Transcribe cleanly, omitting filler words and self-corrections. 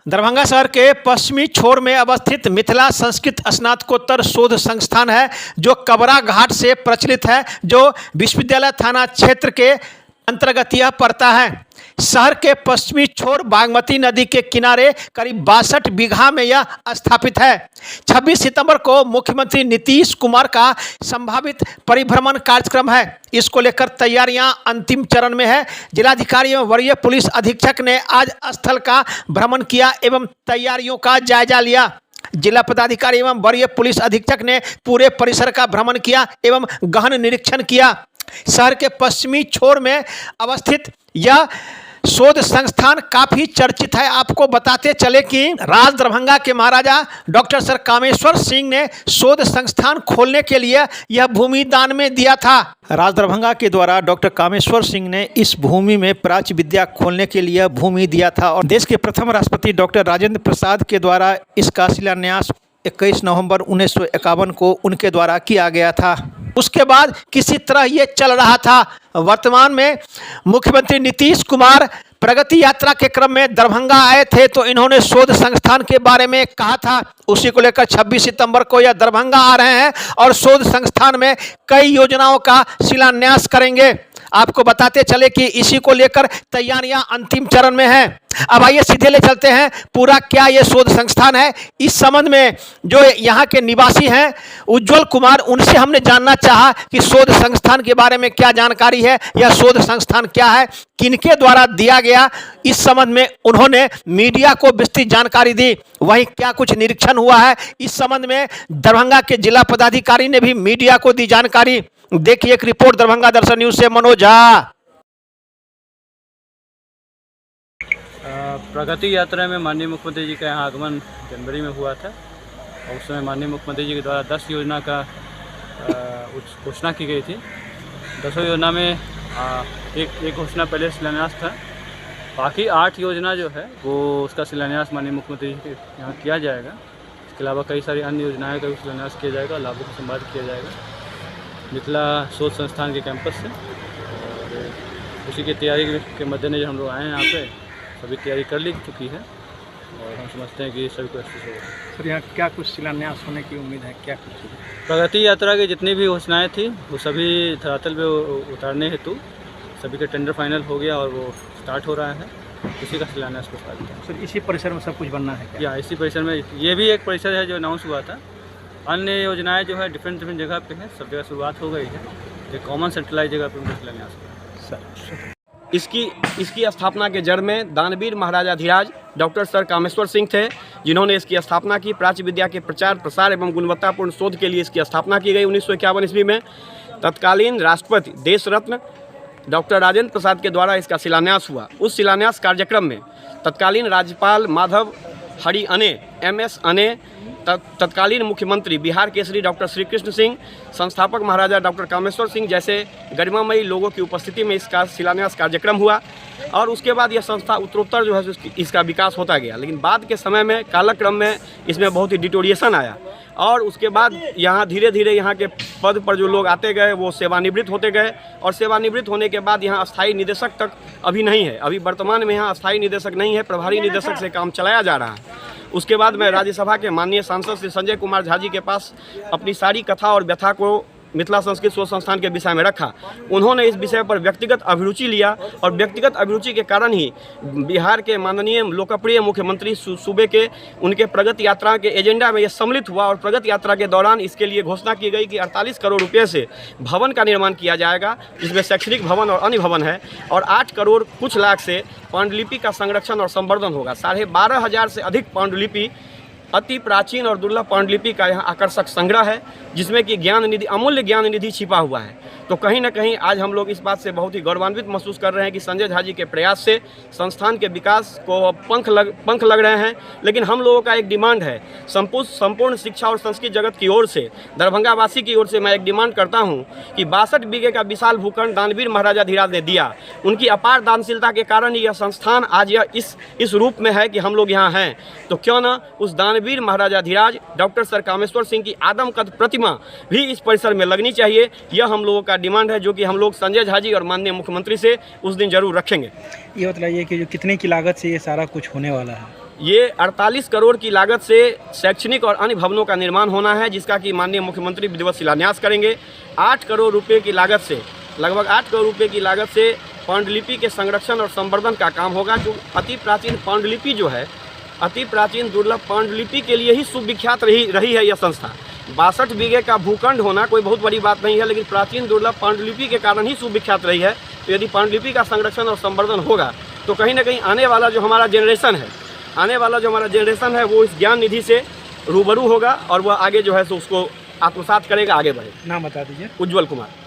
दरभंगा शहर के पश्चिमी छोर में अवस्थित मिथिला संस्कृत स्नातकोत्तर शोध संस्थान है, जो कबरा घाट से प्रचलित है, जो विश्वविद्यालय थाना क्षेत्र के अंतर्गत यह पड़ता है। शहर के पश्चिमी छोर बागमती नदी के किनारे करीब 62 बीघा में यह स्थापित है। 26 सितंबर को मुख्यमंत्री नीतीश कुमार का संभावित परिभ्रमण कार्यक्रम है। इसको लेकर तैयारियां अंतिम चरण में है। जिलाधिकारी एवं वरीय पुलिस अधीक्षक ने आज स्थल का भ्रमण किया एवं तैयारियों का जायजा लिया। जिला पदाधिकारी एवं वरीय पुलिस अधीक्षक ने पूरे परिसर का भ्रमण किया एवं गहन निरीक्षण किया। शहर के पश्चिमी छोर में अवस्थित यह शोध संस्थान काफी चर्चित है। आपको बताते चले कि राज दरभंगा के महाराजा डॉक्टर सर कामेश्वर सिंह ने शोध संस्थान खोलने के लिए यह भूमि दान में दिया था। राज दरभंगा के द्वारा डॉक्टर कामेश्वर सिंह ने इस भूमि में प्राच्य विद्या खोलने के लिए भूमि दिया था और देश के प्रथम राष्ट्रपति डॉक्टर राजेंद्र प्रसाद के द्वारा इसका शिलान्यास 21 नवंबर 1951 को उनके द्वारा किया गया था। उसके बाद किसी तरह ये चल रहा था। वर्तमान में मुख्यमंत्री नीतीश कुमार प्रगति यात्रा के क्रम में दरभंगा आए थे, तो इन्होंने शोध संस्थान के बारे में कहा था। उसी को लेकर 26 सितंबर को यह दरभंगा आ रहे हैं और शोध संस्थान में कई योजनाओं का शिलान्यास करेंगे। आपको बताते चले कि इसी को लेकर तैयारियां अंतिम चरण में हैं। अब आइए सीधे ले चलते हैं पूरा क्या ये शोध संस्थान है। इस संबंध में जो यहाँ के निवासी हैं उज्जवल कुमार, उनसे हमने जानना चाहा कि शोध संस्थान के बारे में क्या जानकारी है, यह शोध संस्थान क्या है, किनके द्वारा दिया गया। इस संबंध में उन्होंने मीडिया को विस्तृत जानकारी दी। वहीं क्या कुछ निरीक्षण हुआ है, इस संबंध में दरभंगा के जिला पदाधिकारी ने भी मीडिया को दी जानकारी। देखिए एक रिपोर्ट दरभंगा दर्शन न्यूज से मनोज झा। प्रगति यात्रा में माननीय मुख्यमंत्री जी का यहाँ आगमन जनवरी में हुआ था और उस समय माननीय मुख्यमंत्री जी के द्वारा 10 योजना का घोषणा की गई थी। 10 योजना में एक घोषणा पहले शिलान्यास था, बाकी 8 योजना जो है वो उसका शिलान्यास माननीय मुख्यमंत्री जी के यहाँ किया जाएगा। इसके अलावा कई सारी अन्य योजनाएं का भी शिलान्यास किया जाएगा, लाभों को संवाद किया जाएगा मिथिला शोध संस्थान के कैंपस से। और उसी की तैयारी के मद्देनजर हम लोग आए हैं यहाँ पे। सभी तैयारी कर ली चुकी है और हम समझते हैं कि सभी को अच्छे से होगा। सर यहाँ क्या कुछ शिलान्यास होने की उम्मीद है? क्या कुछ प्रगति यात्रा की जितनी भी घोषणाएँ थी वो सभी धरातल पे उतारने हेतु सभी का टेंडर फाइनल हो गया और वो स्टार्ट हो रहा है। उसी का शिलान्यास को स्टार्ट किया। सर इसी परिसर में सब कुछ बनना है क्या? या इसी परिसर में, ये भी एक परिसर है जो अनाउंस हुआ था। अन्य योजनाएं जो है डिफरेंट जगह पे है, सब जगह शुरुआत हो गई है। एक कॉमन सेंट्रलाइज जगह पे उनका शिलान्यास हुआ। सर इसकी स्थापना के जड़ में दानवीर महाराजाधिराज डॉक्टर सर कामेश्वर सिंह थे, जिन्होंने इसकी स्थापना की। प्राच्य विद्या के प्रचार प्रसार एवं गुणवत्तापूर्ण शोध के लिए इसकी स्थापना की गई 1951 ईस्वी में। तत्कालीन राष्ट्रपति देश रत्न डॉक्टर राजेंद्र प्रसाद के द्वारा इसका शिलान्यास हुआ। उस शिलान्यास कार्यक्रम में तत्कालीन राज्यपाल माधव हरि अने MS अने, तत्कालीन मुख्यमंत्री बिहार केसरी डॉक्टर श्री कृष्ण सिंह, संस्थापक महाराजा डॉक्टर कामेश्वर सिंह जैसे गरिमामयी लोगों की उपस्थिति में इसका शिलान्यास कार्यक्रम हुआ। और उसके बाद यह संस्था उत्तरोत्तर जो है इसका विकास होता गया। लेकिन बाद के समय में कालक्रम में इसमें बहुत ही डिटोरिएशन आया और उसके बाद यहाँ धीरे धीरे यहाँ के पद पर जो लोग आते गए वो सेवानिवृत्त होते गए और सेवानिवृत्त होने के बाद यहाँ अस्थायी निदेशक तक अभी नहीं है। अभी वर्तमान में यहाँ अस्थायी निदेशक नहीं है, प्रभारी निदेशक से काम चलाया जा रहा है। उसके बाद मैं राज्यसभा के माननीय सांसद श्री संजय कुमार झा जी के पास अपनी सारी कथा और व्यथा को मिथिला संस्कृत शोध संस्थान के विषय में रखा। उन्होंने इस विषय पर व्यक्तिगत अभिरुचि लिया और व्यक्तिगत अभिरुचि के कारण ही बिहार के माननीय लोकप्रिय मुख्यमंत्री सूबे के उनके प्रगति यात्रा के एजेंडा में यह सम्मिलित हुआ और प्रगति यात्रा के दौरान इसके लिए घोषणा की गई कि 48 करोड़ रुपये से भवन का निर्माण किया जाएगा, जिसमें शैक्षणिक भवन और अन्य भवन है, और 8 करोड़ कुछ लाख से पांडुलिपि का संरक्षण और संवर्धन होगा। 12,500 से अधिक पांडुलिपि, अति प्राचीन और दुर्लभ पांडुलिपि का यहाँ आकर्षक संग्रह है, जिसमें कि ज्ञान निधि, अमूल्य ज्ञान निधि छिपा हुआ है। तो कहीं ना कहीं आज हम लोग इस बात से बहुत ही गौरवान्वित महसूस कर रहे हैं कि संजय झा जी के प्रयास से संस्थान के विकास को पंख लग रहे हैं। लेकिन हम लोगों का एक डिमांड है, संपूर्ण शिक्षा और संस्कृत जगत की ओर से, दरभंगा वासी की ओर से मैं एक डिमांड करता हूं कि 62 बीघे का विशाल भूखंड दानवीर महाराजाधिराज ने दिया। उनकी अपार दानशीलता के कारण यह संस्थान आज यह इस रूप में है कि हम लोग यहाँ हैं। तो क्यों न उस दानवीर महाराजाधिराज डॉक्टर सर कामेश्वर सिंह की आदमकद प्रतिमा भी इस परिसर में लगनी चाहिए। यह हम लोगों का डिमांड है, जो कि हम लोग संजय झा जी और माननीय मुख्यमंत्री से उस दिन जरूर रखेंगे। ये बताइए कि जो कितने की लागत से ये सारा कुछ होने वाला है? ये 48 करोड़ की लागत से शैक्षणिक और अन्य भवनों का निर्माण होना है, जिसका कि माननीय मुख्यमंत्री विधिवत शिलान्यास करेंगे। 8 करोड़ रुपए की लागत से, लगभग 8 करोड़ रुपए की लागत से पांडुलिपि के संरक्षण और संवर्धन का काम होगा। जो अति प्राचीन पांडुलिपि जो है, अति प्राचीन दुर्लभ पांडुलिपि के लिए ही सुविख्यात रही है यह संस्था। 62 बीघे का भूखंड होना कोई बहुत बड़ी बात नहीं है, लेकिन प्राचीन दुर्लभ पांडुलिपि के कारण ही सुविख्यात रही है। तो यदि पांडुलिपि का संरक्षण और संवर्धन होगा तो कहीं ना कहीं आने वाला जो हमारा जनरेशन है वो इस ज्ञान निधि से रूबरू होगा और वह आगे जो है सो उसको आत्मसात करेगा, आगे बढ़ेगा। नाम बता दीजिए। उज्ज्वल कुमार।